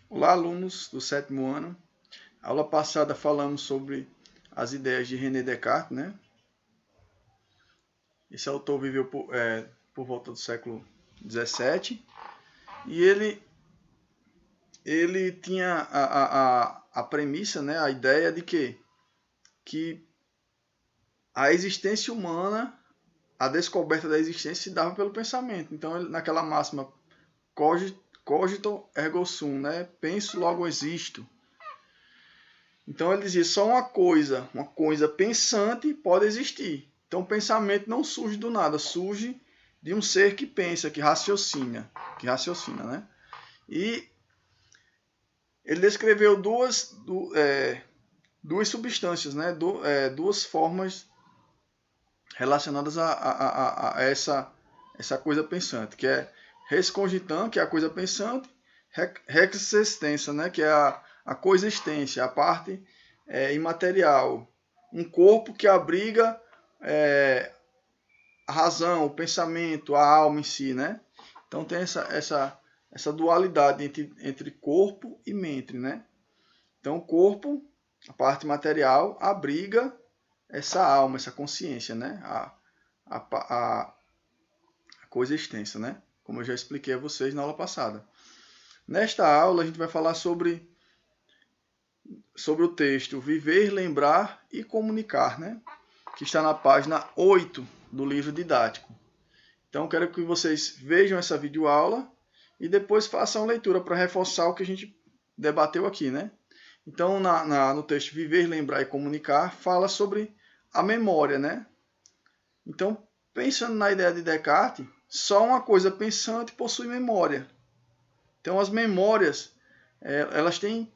Olá, alunos do sétimo ano. Aula passada falamos sobre as ideias de René Descartes, né? Esse autor viveu por volta do século XVII e ele tinha a premissa, né? A ideia de que a existência humana, a descoberta da existência se dava pelo pensamento. Então, naquela máxima cogito ergo sum, né? Penso, logo existo. Então ele dizia, só uma coisa pensante pode existir. Então o pensamento não surge do nada, surge de um ser que pensa, que raciocina, né? E ele descreveu duas substâncias, né? Duas formas relacionadas a essa coisa pensante, que é res cogitam, que é a coisa pensante, rex existentia, né? Que é a coexistência, a parte imaterial. Um corpo que abriga a razão, o pensamento, a alma em si, né? Então tem essa dualidade entre corpo e mente, né? Então o corpo, a parte material, abriga essa alma, essa consciência, né? A coexistência, né? Como eu já expliquei a vocês na aula passada. Nesta aula a gente vai falar sobre o texto Viver, Lembrar e Comunicar, né? Que está na página 8 do livro didático. Então, quero que vocês vejam essa videoaula e depois façam a leitura para reforçar o que a gente debateu aqui, né? Então, no texto Viver, Lembrar e Comunicar, fala sobre a memória, né? Então, pensando na ideia de Descartes, só uma coisa pensante possui memória. Então, as memórias, elas têm...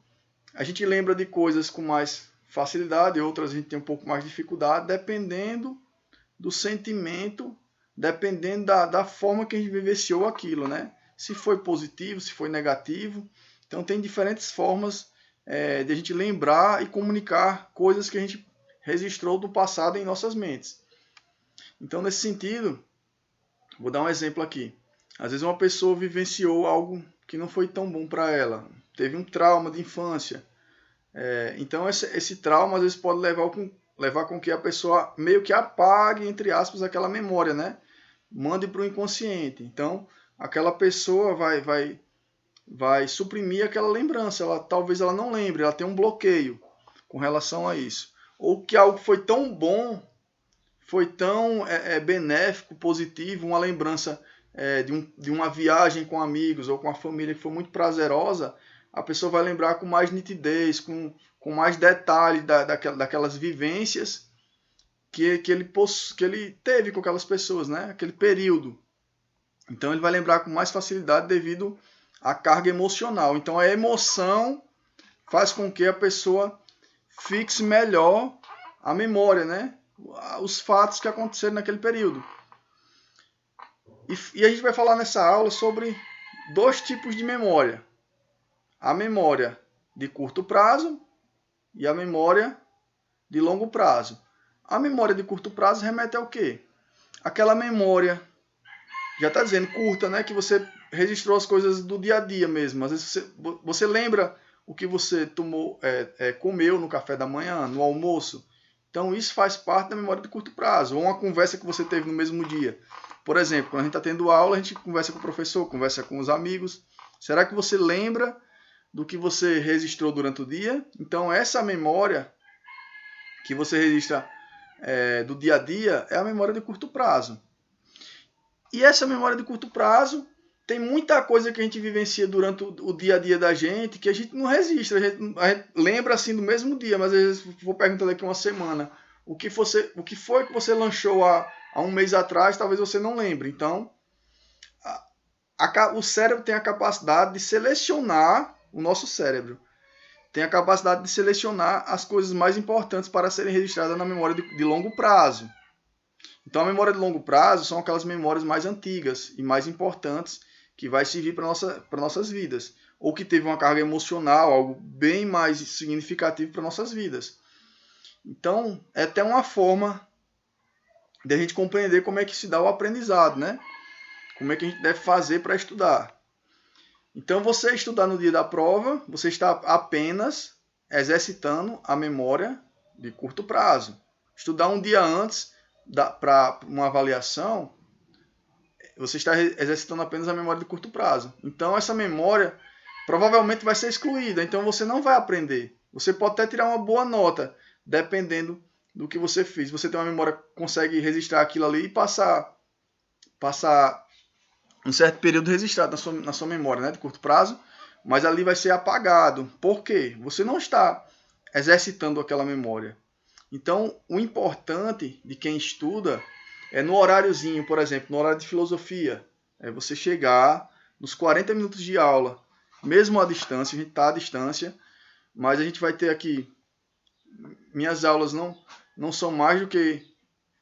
A gente lembra de coisas com mais facilidade, outras a gente tem um pouco mais de dificuldade, dependendo do sentimento, dependendo da forma que a gente vivenciou aquilo, né? Se foi positivo, se foi negativo. Então, tem diferentes formas de a gente lembrar e comunicar coisas que a gente registrou do passado em nossas mentes. Então, nesse sentido, vou dar um exemplo aqui. Às vezes uma pessoa vivenciou algo que não foi tão bom para ela, teve um trauma de infância. Então esse trauma às vezes pode levar com que a pessoa meio que apague, entre aspas, aquela memória, né? Mande para o inconsciente. Então aquela pessoa vai suprimir aquela lembrança. Talvez ela não lembre, ela tem um bloqueio com relação a isso. Ou que algo foi tão bom, foi tão benéfico, positivo, uma lembrança de uma viagem com amigos ou com a família que foi muito prazerosa, a pessoa vai lembrar com mais nitidez, com mais detalhe daquelas vivências que ele teve com aquelas pessoas, né? Aquele período. Então ele vai lembrar com mais facilidade devido à carga emocional. Então a emoção faz com que a pessoa fixe melhor a memória, né? Os fatos que aconteceram naquele período. E a gente vai falar nessa aula sobre dois tipos de memória. A memória de curto prazo e a memória de longo prazo. A memória de curto prazo remete ao quê? Aquela memória, já está dizendo, curta, né? Que você registrou as coisas do dia a dia mesmo. Às vezes você lembra o que você comeu no café da manhã, no almoço. Então isso faz parte da memória de curto prazo. Ou uma conversa que você teve no mesmo dia. Por exemplo, quando a gente está tendo aula, a gente conversa com o professor, conversa com os amigos. Será que você lembra do que você registrou durante o dia? Então essa memória que você registra do dia a dia é a memória de curto prazo. E essa memória de curto prazo tem muita coisa que a gente vivencia durante o dia a dia da gente que a gente não registra. A gente lembra assim do mesmo dia, mas às vezes vou perguntar daqui uma semana o que foi que você lanchou há um mês atrás, talvez você não lembre. Então, o cérebro tem a capacidade de selecionar, o nosso cérebro tem a capacidade de selecionar as coisas mais importantes para serem registradas na memória de longo prazo. Então, a memória de longo prazo são aquelas memórias mais antigas e mais importantes que vai servir para nossas vidas. Ou que teve uma carga emocional, algo bem mais significativo para nossas vidas. Então, é até uma forma de a gente compreender como é que se dá o aprendizado, né? Como é que a gente deve fazer para estudar. Então, você estudar no dia da prova, você está apenas exercitando a memória de curto prazo. Estudar um dia antes para uma avaliação, você está exercitando apenas a memória de curto prazo. Então, essa memória provavelmente vai ser excluída. Então, você não vai aprender. Você pode até tirar uma boa nota, dependendo do que você fez. Você tem uma memória, consegue registrar aquilo ali e passar um certo período registrado na sua memória, né, de curto prazo, mas ali vai ser apagado. Por quê? Você não está exercitando aquela memória. Então, o importante de quem estuda é no horáriozinho, por exemplo, no horário de filosofia, é você chegar nos 40 minutos de aula, mesmo à distância, a gente está à distância, mas a gente vai ter aqui, minhas aulas não são mais do que,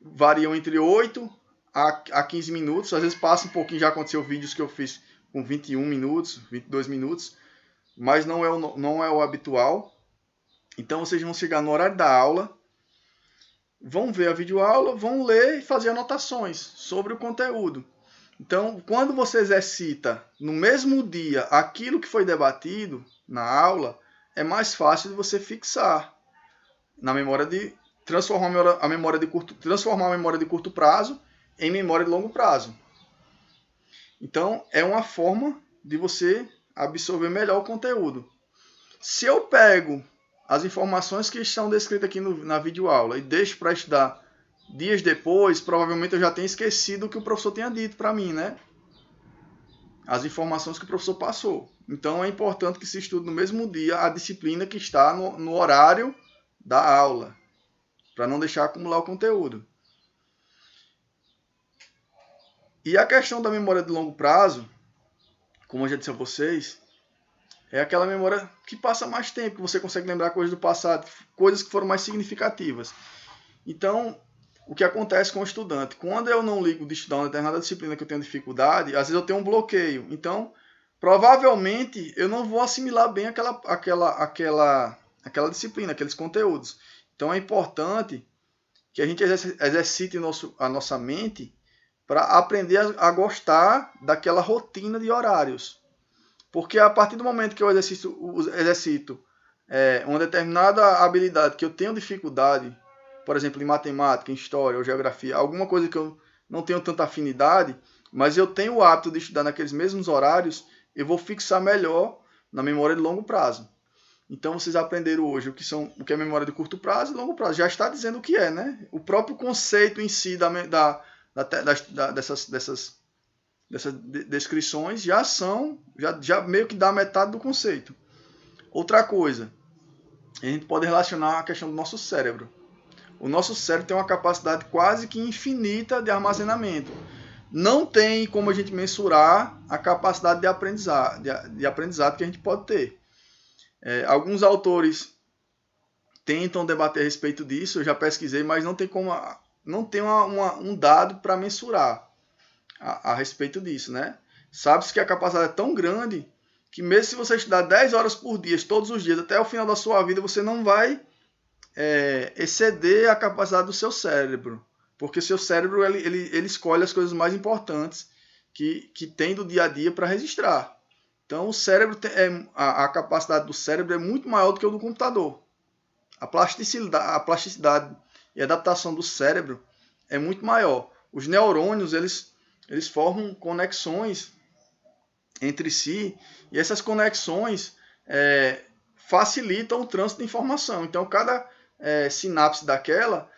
variam entre 8 a 15 minutos, às vezes passa um pouquinho, já aconteceu vídeos que eu fiz com 21 minutos, 22 minutos, mas não é o habitual. Então vocês vão chegar no horário da aula, vão ver a videoaula, vão ler e fazer anotações sobre o conteúdo. Então, quando você exercita no mesmo dia aquilo que foi debatido na aula, é mais fácil de você fixar na memória transformar a memória de curto prazo em memória de longo prazo. Então, é uma forma de você absorver melhor o conteúdo. Se eu pego as informações que estão descritas aqui na videoaula e deixo para estudar dias depois, provavelmente eu já tenho esquecido o que o professor tinha dito para mim, né? As informações que o professor passou. Então, é importante que se estude no mesmo dia a disciplina que está no horário da aula, para não deixar acumular o conteúdo. E a questão da memória de longo prazo, como eu já disse a vocês, é aquela memória que passa mais tempo, que você consegue lembrar coisas do passado, coisas que foram mais significativas. Então, o que acontece com o estudante? Quando eu não ligo de estudar uma determinada disciplina que eu tenho dificuldade, às vezes eu tenho um bloqueio. Então, provavelmente, eu não vou assimilar bem aquela disciplina, aqueles conteúdos. Então, é importante que a gente exercite a nossa mente para aprender a gostar daquela rotina de horários. Porque a partir do momento que eu exercito uma determinada habilidade que eu tenho dificuldade, por exemplo, em matemática, em história ou geografia, alguma coisa que eu não tenho tanta afinidade, mas eu tenho o hábito de estudar naqueles mesmos horários, eu vou fixar melhor na memória de longo prazo. Então vocês aprenderam hoje o que é memória de curto prazo e longo prazo. Já está dizendo o que é, né? O próprio conceito em si dessas descrições já meio que dá metade do conceito. Outra coisa, a gente pode relacionar a questão do nosso cérebro. O nosso cérebro tem uma capacidade quase que infinita de armazenamento. Não tem como a gente mensurar a capacidade de aprendizado que a gente pode ter. Alguns autores tentam debater a respeito disso, eu já pesquisei, mas não tem um dado para mensurar a respeito disso, né? Sabe-se que a capacidade é tão grande que mesmo se você estudar 10 horas por dia, todos os dias, até o final da sua vida, você não vai exceder a capacidade do seu cérebro. Porque seu cérebro ele escolhe as coisas mais importantes que tem do dia a dia para registrar. Então, o cérebro a capacidade do cérebro é muito maior do que o do computador. A plasticidade e a adaptação do cérebro é muito maior. Os neurônios eles formam conexões entre si e essas conexões facilitam o trânsito de informação. Então, cada sinapse daquela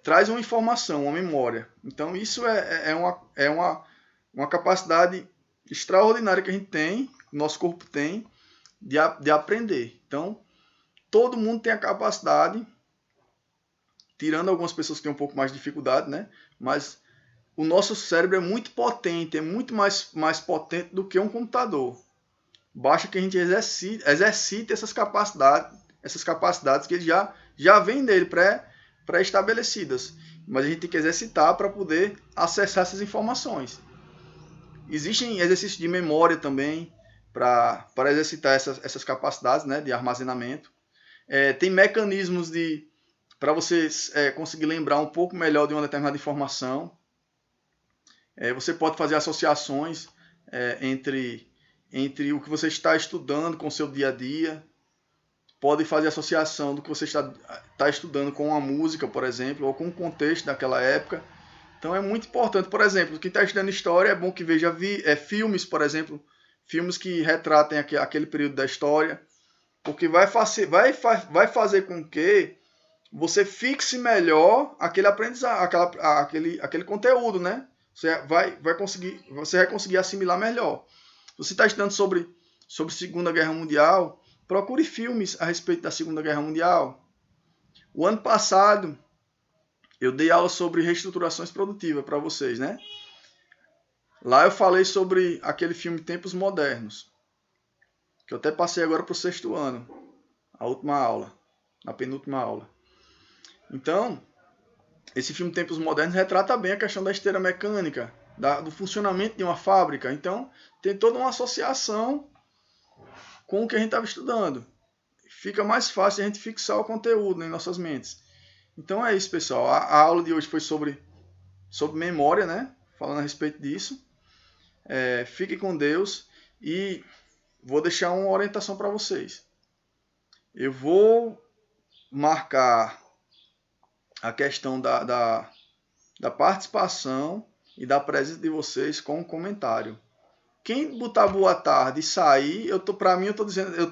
traz uma informação, uma memória. Então, isso é uma capacidade extraordinária que a gente tem, nosso corpo tem, de aprender. Então, todo mundo tem a capacidade, tirando algumas pessoas que têm um pouco mais de dificuldade, né? Mas o nosso cérebro é muito potente, é muito mais potente do que um computador. Basta que a gente exercite essas capacidades que já vêm dele pré-estabelecidas. Mas a gente tem que exercitar para poder acessar essas informações. Existem exercícios de memória também para exercitar essas capacidades, né, de armazenamento. Tem mecanismos para você conseguir lembrar um pouco melhor de uma determinada informação. Você pode fazer associações entre entre o que você está estudando com o seu dia a dia. Pode fazer associação do que você está estudando com a música, por exemplo, ou com o contexto daquela época. Então é muito importante. Por exemplo, quem está estudando história é bom que veja filmes, por exemplo, filmes que retratem aquele período da história, porque vai fazer com que você fixe melhor aquele aprendizado, aquele conteúdo, né? Você vai conseguir assimilar melhor. Você está estudando sobre Segunda Guerra Mundial, procure filmes a respeito da Segunda Guerra Mundial. O ano passado, eu dei aula sobre reestruturações produtivas para vocês, né? Lá eu falei sobre aquele filme Tempos Modernos, que eu até passei agora para o 6º ano, a última aula, na penúltima aula. Então, esse filme Tempos Modernos retrata bem a questão da esteira mecânica, do funcionamento de uma fábrica. Então, tem toda uma associação com o que a gente estava estudando. Fica mais fácil a gente fixar o conteúdo em nossas mentes. Então é isso, pessoal. A aula de hoje foi sobre memória, né? Falando a respeito disso. Fiquem com Deus e vou deixar uma orientação para vocês. Eu vou marcar a questão da participação e da presença de vocês com um comentário. Quem botar boa tarde e sair, eu tô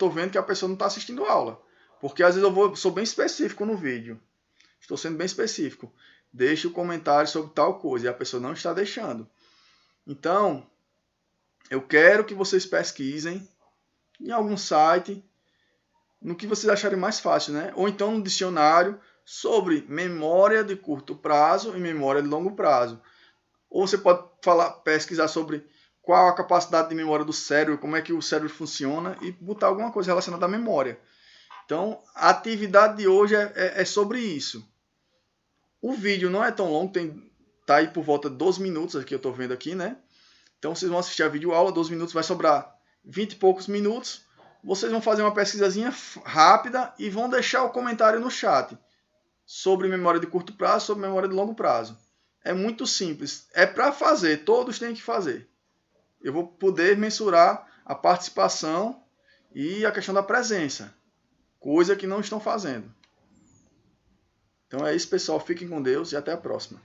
vendo que a pessoa não está assistindo a aula. Porque às vezes sou bem específico no vídeo. Estou sendo bem específico. Deixe o comentário sobre tal coisa e a pessoa não está deixando. Então, eu quero que vocês pesquisem em algum site, no que vocês acharem mais fácil, né? Ou então no dicionário sobre memória de curto prazo e memória de longo prazo. Ou você pode pesquisar sobre qual a capacidade de memória do cérebro, como é que o cérebro funciona e botar alguma coisa relacionada à memória. Então, a atividade de hoje é sobre isso. O vídeo não é tão longo, tá aí por volta de 12 minutos, aqui eu estou vendo aqui, né? Então, vocês vão assistir a videoaula, 12 minutos, vai sobrar 20 e poucos minutos. Vocês vão fazer uma pesquisazinha rápida e vão deixar o comentário no chat sobre memória de curto prazo, sobre memória de longo prazo. É muito simples. É para fazer, todos têm que fazer. Eu vou poder mensurar a participação e a questão da presença, coisa que não estão fazendo. Então é isso, pessoal. Fiquem com Deus e até a próxima.